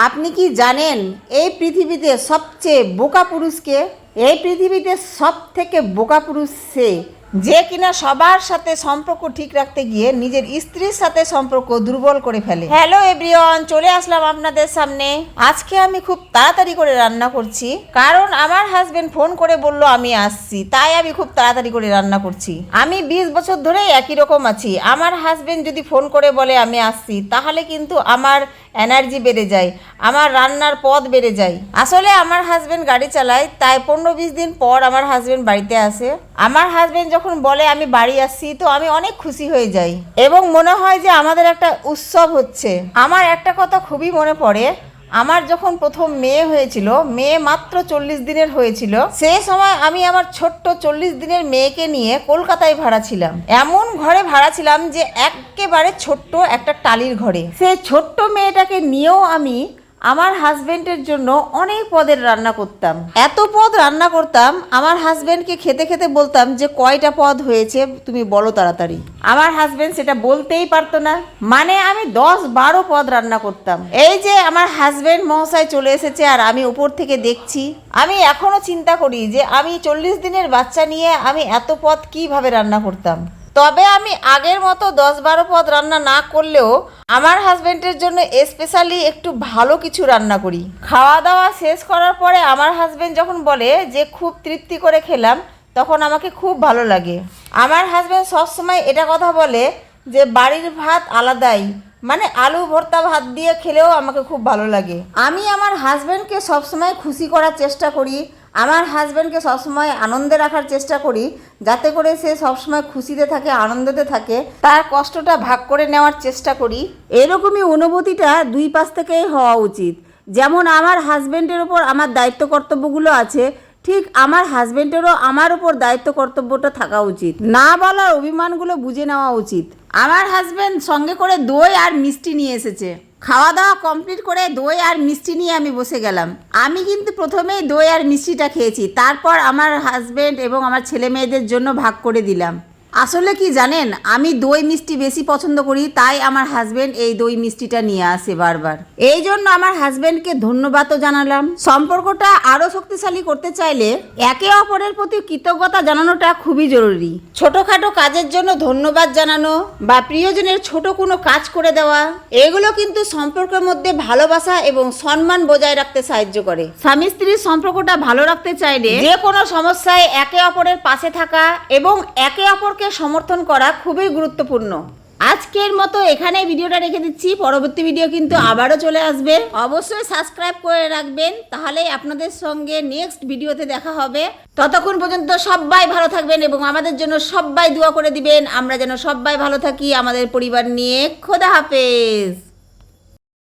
আপনি কি জানেন এই পৃথিবীতে সবচেয়ে বোকা পুরুষকে? এই পৃথিবীতে সব থেকে বোকা পুরুষ সে, যে কিনা সবার সাথে সম্পর্ক ঠিক রাখতে গিয়ে নিজের স্ত্রীর সাথে সম্পর্ক দুর্বল করে ফেলে। হ্যালো এভরিওয়ান, চলে আসলাম আপনাদের সামনে। আজকে আমি খুব তাড়াতাড়ি করে রান্না করছি, কারণ আমার হাজবেন্ড ফোন করে বলল আমি আসছি, তাই আমি খুব তাড়াতাড়ি করে রান্না করছি। আমি 20 বছর ধরে একই রকম আছি। আমার হাজবেন্ড যদি ফোন করে বলে আমি আসছি, তাহলে কিন্তু আমার এনার্জি বেড়ে যায়, আমার রান্নার পদ বেড়ে যায়। আসলে আমার হাজবেন্ড গাড়ি চালায়, তাই 15-20 দিন পর আমার হাজবেন্ড বাড়িতে আসে। আমার হাজবেন্ড যখন বলে আমি বাড়ি আসছি, তো আমি অনেক খুশি হয়ে যাই এবং মনে হয় যে আমাদের একটা উৎসব হচ্ছে। আমার একটা কথা খুবই মনে পড়ে, আমার যখন প্রথম মেয়ে হয়েছিল, মেয়ে মাত্র 40 দিনের হয়েছিল, সেই সময় আমি আমার ছোট্ট 40 দিনের মেয়েকে নিয়ে কলকাতায় ভাড়া ছিলাম। এমন ঘরে ভাড়া ছিলাম যে একেবারে ছোট্ট একটা টালির ঘরে। সেই ছোট্ট মেয়েটাকে নিয়েও আমি আমার হাজবেন্ডের জন্য অনেক পদের রান্না করতাম। এত পদ রান্না করতাম, আমার হাজবেন্ডকে খেতে খেতে বলতাম যে কয়টা পদ হয়েছে তুমি বলো তাড়াতাড়ি। আমার হাজবেন্ড সেটা বলতেই পারতো না, মানে আমি 10-12 পদ রান্না করতাম। এই যে আমার হাজবেন্ড মহাশয় চলে এসেছে আর আমি উপর থেকে দেখছি, আমি এখনো চিন্তা করি যে আমি 40 দিনের বাচ্চা নিয়ে আমি এত পদ কিভাবে রান্না করতাম। তবে আমি আগের মতো 10-12 পদ রান্না না করলেও আমার হাজবেন্ডের জন্য স্পেশালি একটু ভালো কিছু রান্না করি। খাওয়া দাওয়া শেষ করার পরে আমার হাজবেন্ড যখন বলে যে খুব তৃপ্তি করে খেলাম, তখন আমাকে খুব ভালো লাগে। আমার হাজবেন্ড সবসময় এটা কথা বলে যে বাড়ির ভাত আলাদাই, মানে আলু ভর্তা ভাত দিয়ে খেলেও আমাকে খুব ভালো লাগে। আমি আমার হাজবেন্ডকে সবসময় খুশি করার চেষ্টা করি, আমার হাজব্যান্ডকে সবসময় আনন্দে রাখার চেষ্টা করি, যাতে করে সে সবসময় খুশিতে থাকে, আনন্দতে থাকে, তার কষ্টটা ভাগ করে নেওয়ার চেষ্টা করি। এরকমই অনুভূতিটা দুই পাশ থেকেই হওয়া উচিত। যেমন আমার হাজব্যান্ডের ওপর আমার দায়িত্ব কর্তব্যগুলো আছে, ঠিক আমার হাজব্যান্ডেরও আমার উপর দায়িত্ব কর্তব্যটা থাকা উচিত। না বলার অভিমানগুলো বুঝে নেওয়া উচিত। আমার হাজব্যান্ড সঙ্গে করে দই আর মিষ্টি নিয়ে এসেছে। খাওয়া দাওয়া কমপ্লিট করে দই আর মিষ্টি নিয়ে আমি বসে গেলাম। আমি কিন্তু প্রথমেই দই আর মিষ্টিটা খেয়েছি, তারপর আমার হাজব্যান্ড এবং আমার ছেলে মেয়েদের জন্য ভাগ করে দিলাম। আসলে কি জানেন, আমি দই মিষ্টি বেশি পছন্দ করি, তাই আমার হাজব্যান্ড এই দই মিষ্টিটা নিয়ে আসে বারবার। এই জন্য আমার হাজব্যান্ডকে ধন্যবাদও জানালাম। সম্পর্কটা আরও শক্তিশালী করতে চাইলে একে অপরের প্রতি কৃতজ্ঞতা জানানোটা খুবই জরুরি। ছোটোখাটো কাজের জন্য ধন্যবাদ জানানো বা প্রিয়জনের ছোট কোনো কাজ করে দেওয়া, এগুলো কিন্তু সম্পর্কের মধ্যে ভালোবাসা এবং সম্মান বজায় রাখতে সাহায্য করে। স্বামী স্ত্রীর সম্পর্কটা ভালো রাখতে চাইলে যে কোনো সমস্যায় একে অপরের পাশে থাকা এবং একে অপরকে সমর্থন করা খুবই গুরুত্বপূর্ণ। আজকের মতো এখানেই ভিডিওটা রেখে দিচ্ছি, পরবর্তী ভিডিও কিন্তু আবারও চলে আসবে। অবশ্যই সাবস্ক্রাইব করে রাখবেন, তাহলেই আপনাদের সঙ্গে নেক্সট ভিডিওতে দেখা হবে। ততক্ষণ পর্যন্ত সবাই ভালো থাকবেন এবং আমাদের জন্য সবাই দোয়া করে দিবেন, আমরা যেন সবাই ভালো থাকি আমাদের পরিবার নিয়ে। খোদা হাফেজ।